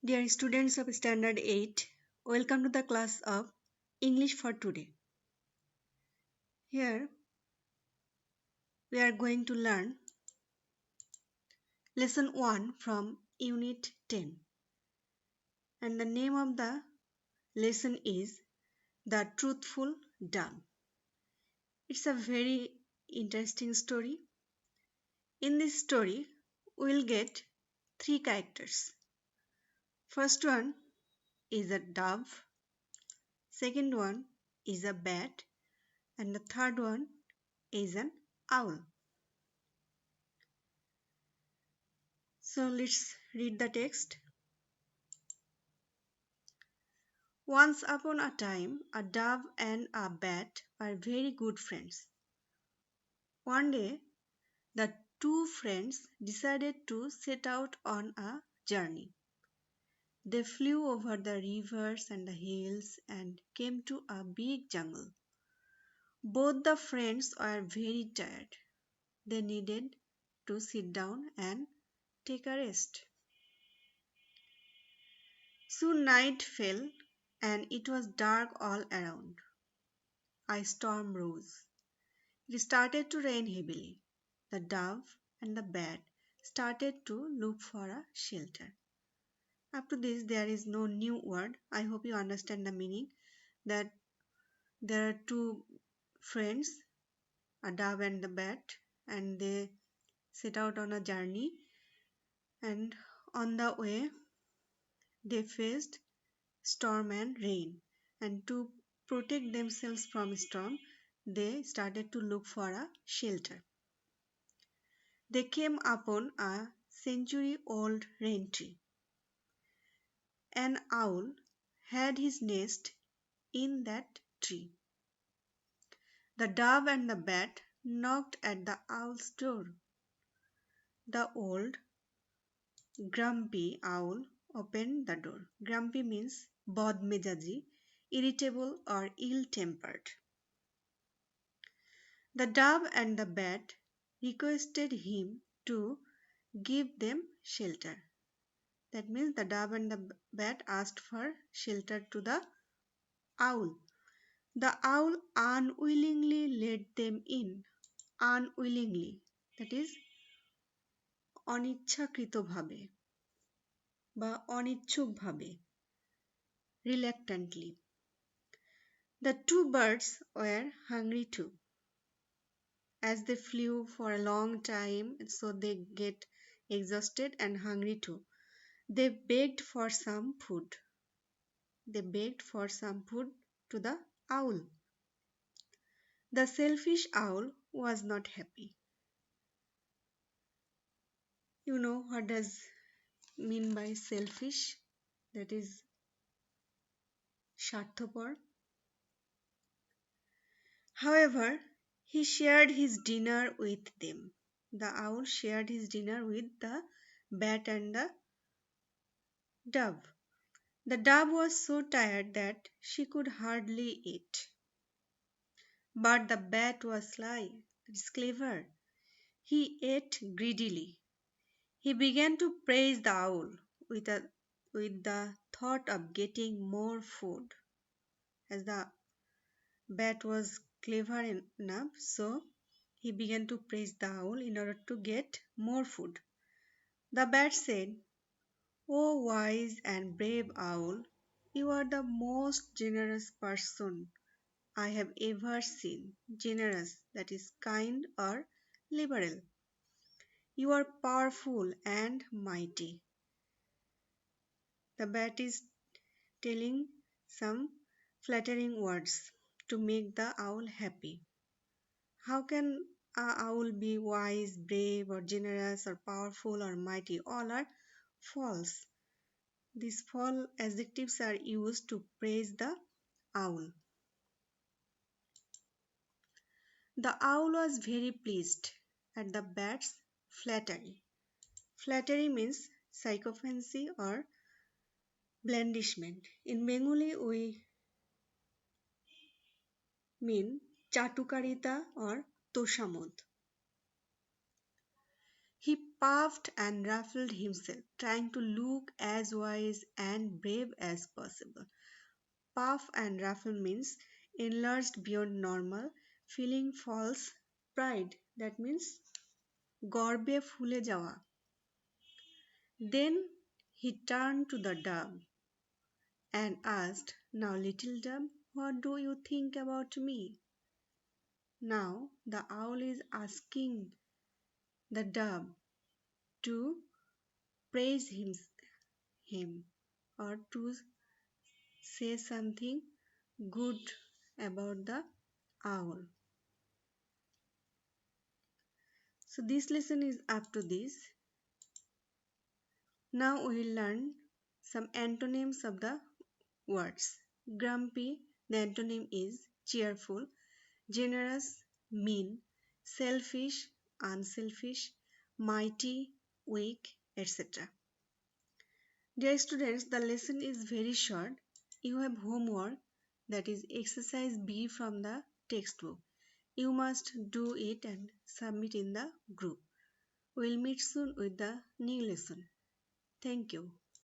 Dear students of Standard 8, welcome to the class of English for today. Here we are going to learn lesson 1 from unit 10, and the name of the lesson is The Truthful Dove. It's a very interesting story. In this story, we'll get three characters. First one is a dove, second one is a bat, and the third one is an owl. So let's read the text. Once upon a time, a dove and a bat were very good friends. One day, the two friends decided to set out on a journey. They flew over the rivers and the hills and came to a big jungle. Both the friends were very tired. They needed to sit down and take a rest. Soon night fell and it was dark all around. A storm rose. It started to rain heavily. The dove and the bat started to look for a shelter. Up to this, there is no new word. I hope you understand the meaning that there are two friends, a dove and the bat, and they set out on a journey. And on the way, they faced storm and rain. And to protect themselves from storm, they started to look for a shelter. They came upon a century-old rain tree. An owl had his nest in that tree. The dove and the bat knocked at the owl's door. The old, grumpy owl opened the door. Grumpy means bodmejaji, irritable or ill-tempered. The dove and the bat requested him to give them shelter. That means the dove and the bat asked for shelter to the owl. The owl unwillingly let them in. Unwillingly, that is অনিচ্ছাকৃতভাবে বা অনিচ্ছুকভাবে, reluctantly. The two birds were hungry too. As they flew for a long time, so they get exhausted and hungry too. They begged for some food. They begged for some food to the owl. The selfish owl was not happy. You know what does mean by selfish? That is স্বার্থপর. However, he shared his dinner with them. The owl shared his dinner with the bat and the dove. The dove was so tired that she could hardly eat. But the bat was sly, it is clever. He ate greedily. He began to praise the owl with the thought of getting more food. As the bat was clever enough, so he began to praise the owl in order to get more food. The bat said, "Oh wise and brave owl, you are the most generous person I have ever seen." Generous, that is kind or liberal. You are powerful and mighty. The bat is telling some flattering words to make the owl happy. How can an owl be wise, brave, or generous, or powerful, or mighty? All are false. These false adjectives are used to praise the owl. The owl was very pleased at the bat's flattery. Flattery means sycophancy or blandishment. In Bengali, we mean chatukarita or toshamod. He puffed and ruffled himself, trying to look as wise and brave as possible. Puff and ruffle means enlarged beyond normal, feeling false pride. That means গর্বে ফুলে যাওয়া. Then he turned to the dove and asked, "Now, little dove, what do you think about me?" Now the owl is asking the dove to praise him or to say something good about the owl. So this lesson is up to this. Now we will learn some antonyms of the words. Grumpy, the antonym is cheerful, generous, mean, selfish, unselfish, mighty, weak, etc. Dear students, the lesson is very short. You have homework, that is exercise B from the textbook. You must do it and submit in the group. We'll meet soon with the new lesson. Thank you.